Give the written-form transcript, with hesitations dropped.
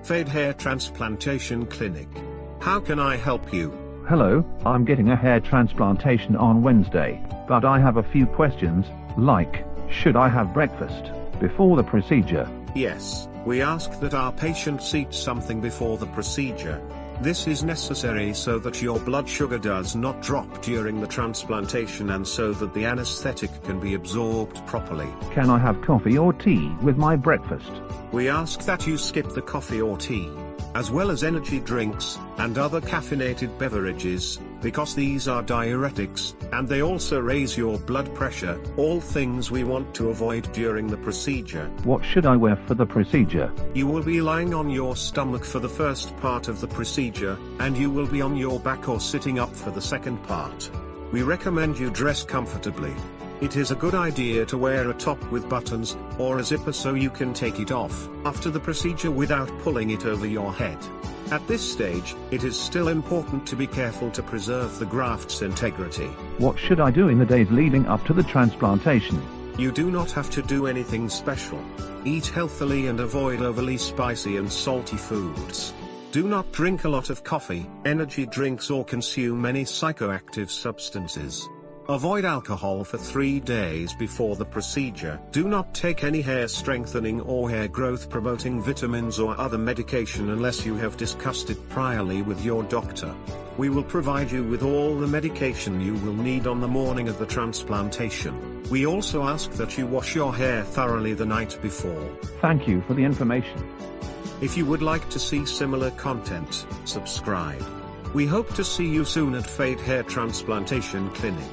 PHAEYDE Hair Transplantation Clinic. How can I help you? Hello, I'm getting a hair transplantation on Wednesday, but I have a few questions, like, should I have breakfast before the procedure? Yes, we ask that our patients eat something before the procedure. This is necessary so that your blood sugar does not drop during the transplantation and so that the anesthetic can be absorbed properly. Can I have coffee or tea with my breakfast? We ask that you skip the coffee or tea, as well as energy drinks and other caffeinated beverages, because these are diuretics, and they also raise your blood pressure, all things we want to avoid during the procedure. What should I wear for the procedure? You will be lying on your stomach for the first part of the procedure, and you will be on your back or sitting up for the second part. We recommend you dress comfortably. It is a good idea to wear a top with buttons, or a zipper so you can take it off after the procedure without pulling it over your head. At this stage, it is still important to be careful to preserve the graft's integrity. What should I do in the days leading up to the transplantation? You do not have to do anything special. Eat healthily and avoid overly spicy and salty foods. Do not drink a lot of coffee, energy drinks or consume any psychoactive substances. Avoid alcohol for 3 days before the procedure. Do not take any hair strengthening or hair growth promoting vitamins or other medication unless you have discussed it priorly with your doctor. We will provide you with all the medication you will need on the morning of the transplantation. We also ask that you wash your hair thoroughly the night before. Thank you for the information. If you would like to see similar content, subscribe. We hope to see you soon at PHAEYDE Hair Transplantation Clinic.